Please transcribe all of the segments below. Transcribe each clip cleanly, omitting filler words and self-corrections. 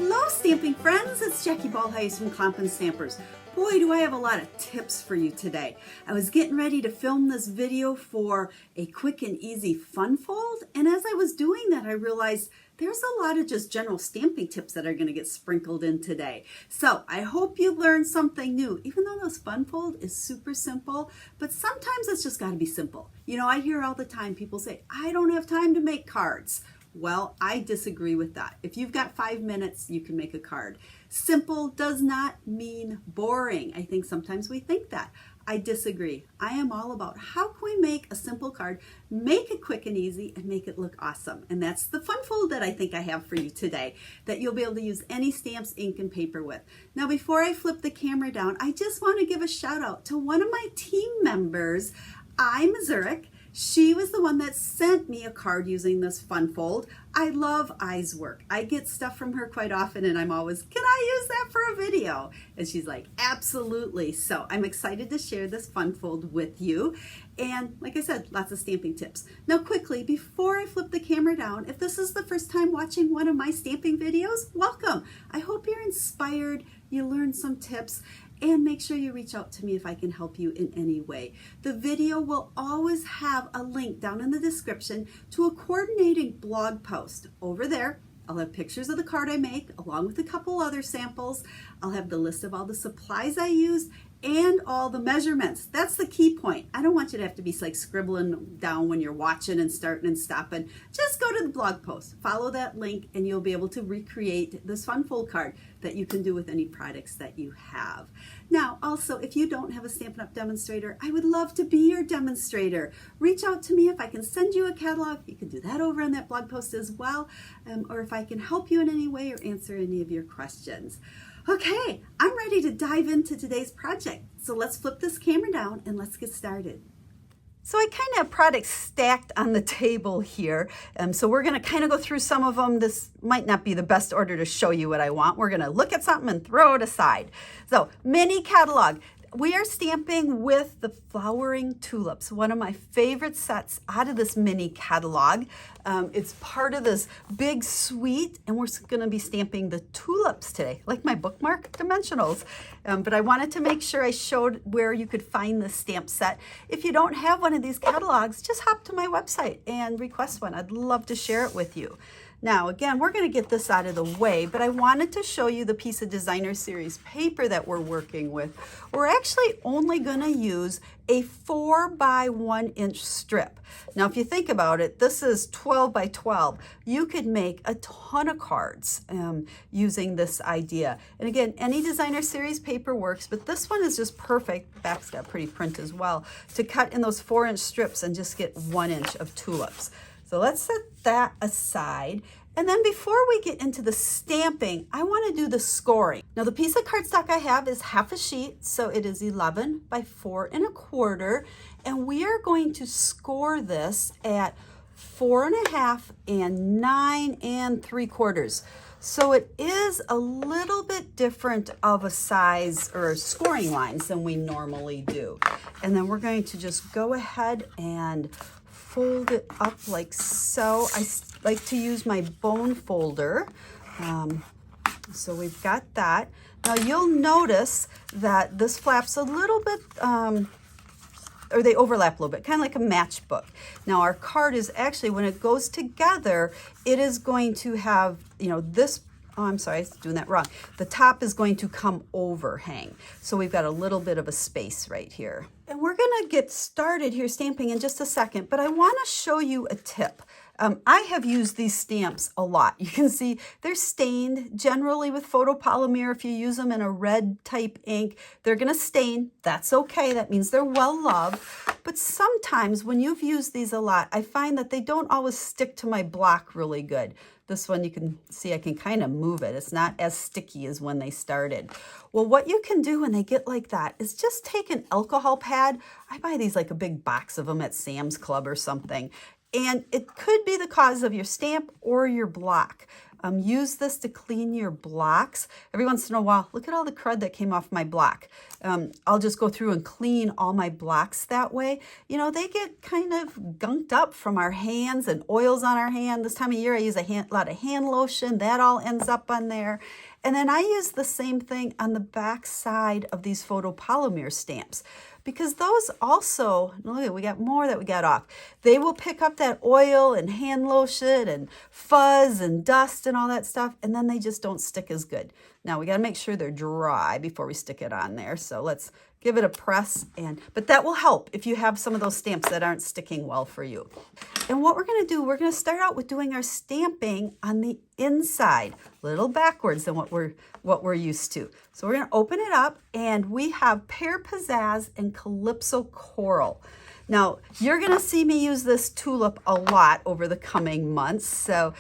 Hello stamping friends, it's Jackie Bolhuis from Klompenstampers. Boy, do I have a lot of tips for you today. I was getting ready to film this video for a quick and easy fun fold, and as I was doing that I realized there's a lot of just general stamping tips that are going to get sprinkled in today. So I hope you learned something new, even though this fun fold is super simple, but sometimes it's just got to be simple. You know, I hear all the time people say, I don't have time to make cards. Well, I disagree with that. If you've got 5 minutes, you can make a card. Simple does not mean boring. I think sometimes we think that. I disagree. I am all about how can we make a simple card, make it quick and easy, and make it look awesome. And that's the fun fold that I think I have for you today, that you'll be able to use any stamps, ink, and paper with. Now, before I flip the camera down, I just want to give a shout out to one of my team members, Zurich. She was the one that sent me a card using this fun fold. I love I's work. I get stuff from her quite often and I'm always, can I use that for a video? And she's like, absolutely. So I'm excited to share this fun fold with you. And like I said, lots of stamping tips. Now quickly, before I flip the camera down, if this is the first time watching one of my stamping videos, welcome. I hope you're inspired, you learned some tips, and make sure you reach out to me if I can help you in any way. The video will always have a link down in the description to a coordinating blog post. Over there, I'll have pictures of the card I make along with a couple other samples. I'll have the list of all the supplies I used and all the measurements. That's the key point. I don't want you to have to be like scribbling down when you're watching and starting and stopping. Just go to the blog post, follow that link, and you'll be able to recreate this fun fold card that you can do with any products that you have. Now, also, if you don't have a Stampin' Up! Demonstrator, I would love to be your demonstrator. Reach out to me if I can send you a catalog. You can do that over on that blog post as well, or if I can help you in any way or answer any of your questions. Okay, I'm ready to dive into today's project. So let's flip this camera down and let's get started. So I kind of have products stacked on the table here. So we're going to kind of go through some of them. This might not be the best order to show you what I want. We're going to look at something and throw it aside. So mini catalog. We are stamping with the Flowering Tulips, one of my favorite sets out of this mini catalog. It's part of this big suite, and we're going to be stamping the tulips today, like my bookmark dimensionals. But I wanted to make sure I showed where you could find this stamp set. If you don't have one of these catalogs, just hop to my website and request one. I'd love to share it with you. Now, again, we're going to get this out of the way, but I wanted to show you the piece of designer series paper that we're working with. We're actually only going to use a 4 by 1 inch strip. Now, if you think about it, this is 12 by 12. You could make a ton of cards using this idea. And again, any designer series paper works, but this one is just perfect. Back's got pretty print as well, to cut in those 4-inch strips and just get 1 inch of tulips. So let's set that aside. And then before we get into the stamping, I want to do the scoring. Now the piece of cardstock I have is half a sheet, so it is 11 by 4 1/4. And we are going to score this at 4 1/2 and 9 3/4. So it is a little bit different of a size or scoring lines than we normally do. And then we're going to just go ahead and fold it up like so. I like to use my bone folder. So we've got that. Now you'll notice that this flaps a little bit, or they overlap a little bit, kind of like a matchbook. Now our card is actually, when it goes together, it is going to have, you know, this, oh, I'm sorry, I was doing that wrong. The top is going to come overhang. So we've got a little bit of a space right here. And we're gonna get started here stamping in just a second, but I wanna show you a tip. I have used these stamps a lot. You can see they're stained generally with photopolymer. If you use them in a red type ink, they're gonna stain. That's okay, that means they're well loved. But sometimes when you've used these a lot, I find that they don't always stick to my block really good. This one, you can see I can kind of move it. It's not as sticky as when they started. Well, what you can do when they get like that is just take an alcohol pad. I buy these like a big box of them at Sam's Club or something. And it could be the cause of your stamp or your block. use this to clean your blocks. Every once in a while, look at all the crud that came off my block. I'll just go through and clean all my blocks that way. You know, they get kind of gunked up from our hands and oils on our hand. This time of year, I use a lot of hand lotion. That all ends up on there. And then I use the same thing on the back side of these photopolymer stamps, because those also, look, we got more that we got off. They will pick up that oil and hand lotion and fuzz and dust and all that stuff, and then they just don't stick as good. Now we got to make sure they're dry before we stick it on there. So let's give it a press, but that will help if you have some of those stamps that aren't sticking well for you. And what we're going to do, we're going to start out with doing our stamping on the inside, a little backwards than what we're used to. So we're going to open it up, and we have Pear Pizzazz and Calypso Coral. Now, you're going to see me use this tulip a lot over the coming months, so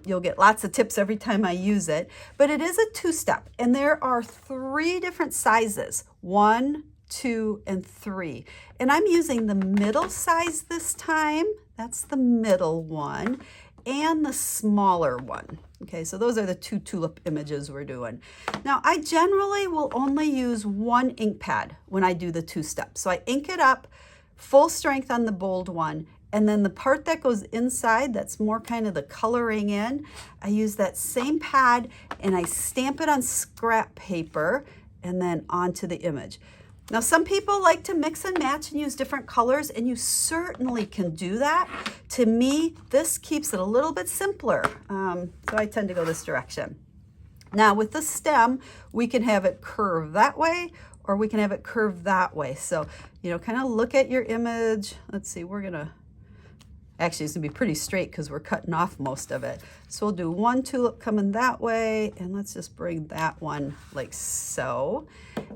you'll get lots of tips every time I use it, but it is a two-step, and there are 3 different sizes, 1, 2, and 3. And I'm using the middle size this time. That's the middle one, and the smaller one. Okay, so those are the 2 tulip images we're doing. Now, I generally will only use 1 ink pad when I do the two-step. So I ink it up full strength on the bold one, and then the part that goes inside, that's more kind of the coloring in, I use that same pad and I stamp it on scrap paper and then onto the image. Now, some people like to mix and match and use different colors, and you certainly can do that. To me, this keeps it a little bit simpler, so I tend to go this direction. Now, with the stem, we can have it curve that way, or we can have it curve that way. So, you know, kind of look at your image. Let's see, actually, it's gonna be pretty straight because we're cutting off most of it. So we'll do 1 tulip coming that way, and let's just bring that one like so.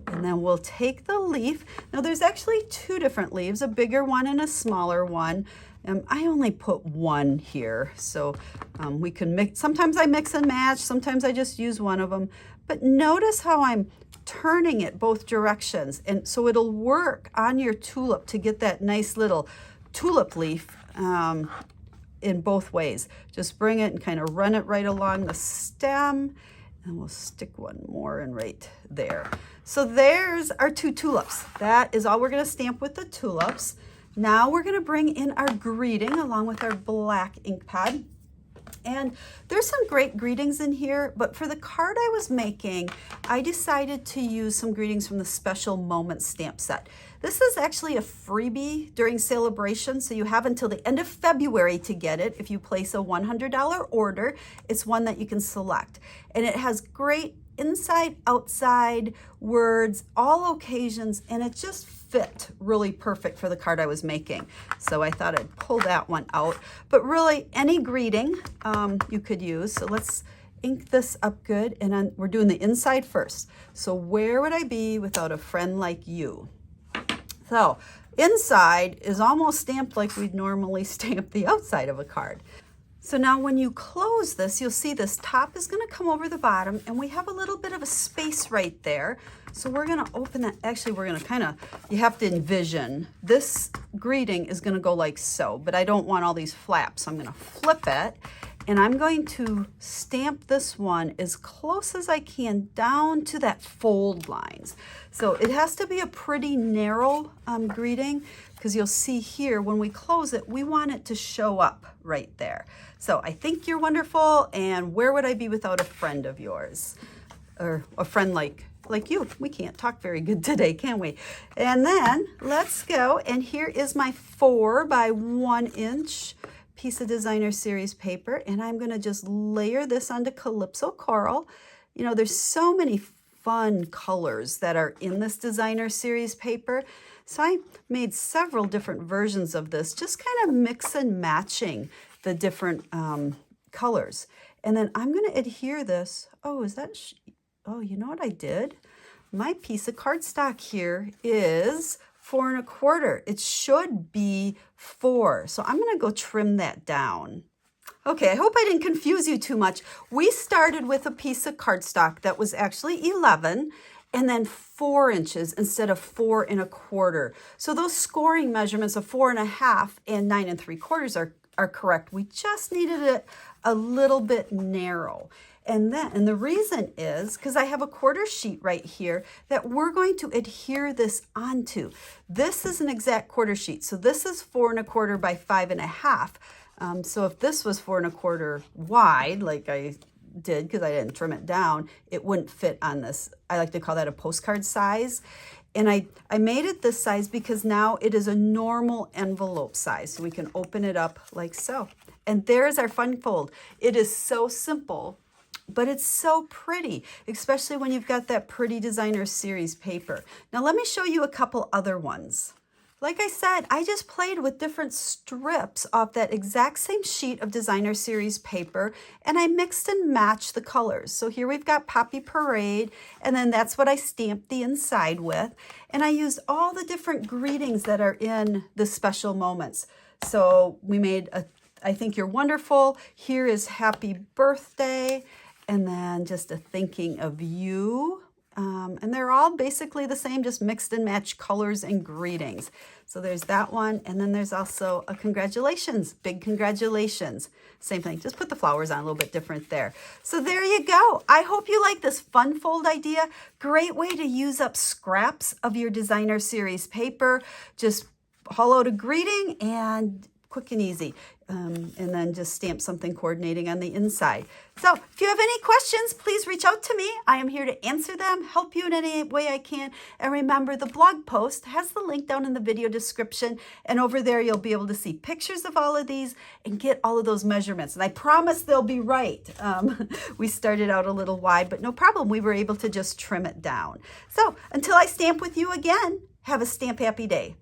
And then we'll take the leaf. Now there's actually 2 different leaves, a bigger one and a smaller one. I only put 1 here, so we can mix. Sometimes I mix and match, sometimes I just use one of them. But notice how I'm turning it both directions, and so it'll work on your tulip to get that nice little tulip leaf in both ways. Just bring it and kind of run it right along the stem, and we'll stick one more in right there. So there's our 2 tulips. That is all we're going to stamp with the tulips. Now we're going to bring in our greeting along with our black ink pad. And there's some great greetings in here, but for the card I was making, I decided to use some greetings from the Special Moments stamp set. This is actually a freebie during celebration, so you have until the end of February to get it. If you place a $100 order, it's one that you can select. And it has great inside, outside words, all occasions, and it just fit really perfect for the card I was making. So I thought I'd pull that one out. But really, any greeting you could use. So let's ink this up good, and we're doing the inside first. So where would I be without a friend like you? So inside is almost stamped like we'd normally stamp the outside of a card. So now when you close this, you'll see this top is going to come over the bottom, and we have a little bit of a space right there. So we're going to open that. Actually, we're going to you have to envision this greeting is going to go like so, but I don't want all these flaps. So I'm going to flip it, and I'm going to stamp this one as close as I can down to that fold lines. So it has to be a pretty narrow greeting, because you'll see here when we close it, we want it to show up right there. So I think you're wonderful, and where would I be without a friend of yours? Or a friend like you. We can't talk very good today, can we? And then let's go, and here is my 4 by 1 inch piece of designer series paper, and I'm going to just layer this onto Calypso Coral. You know, there's so many fun colors that are in this designer series paper. So I made several different versions of this, just kind of mix and matching the different colors. And then I'm going to adhere this. Oh, you know what I did? My piece of cardstock here is 4 1/4. It should be 4. So I'm going to go trim that down. Okay, I hope I didn't confuse you too much. We started with a piece of cardstock that was actually 11 and then 4 inches instead of 4 1/4. So those scoring measurements of 4 1/2 and 9 3/4 are correct. We just needed it a little bit narrow. And the reason is because I have a quarter sheet right here that we're going to adhere this onto. This is an exact quarter sheet. So this is 4 1/4 by 5 1/2. So if this was 4 1/4 wide, like I did because I didn't trim it down, it wouldn't fit on this. I like to call that a postcard size. And I made it this size because now it is a normal envelope size. So we can open it up like so. And there's our fun fold. It is so simple, but it's so pretty, especially when you've got that pretty designer series paper. Now let me show you a couple other ones. Like I said, I just played with different strips off that exact same sheet of designer series paper, and I mixed and matched the colors. So here we've got Poppy Parade, and then that's what I stamped the inside with. And I used all the different greetings that are in the special moments. So we made a I think you're wonderful. Here is happy birthday, and then just a thinking of you. And they're all basically the same, just mixed and matched colors and greetings. So there's that one. And then there's also a congratulations, big congratulations. Same thing, just put the flowers on a little bit different there. So there you go. I hope you like this fun fold idea. Great way to use up scraps of your designer series paper. Just haul out a greeting and quick and easy. And then just stamp something coordinating on the inside. So if you have any questions, please reach out to me. I am here to answer them, help you in any way I can. And remember, the blog post has the link down in the video description. And over there, you'll be able to see pictures of all of these and get all of those measurements. And I promise they'll be right. We started out a little wide, but no problem. We were able to just trim it down. So until I stamp with you again, have a stamp happy day.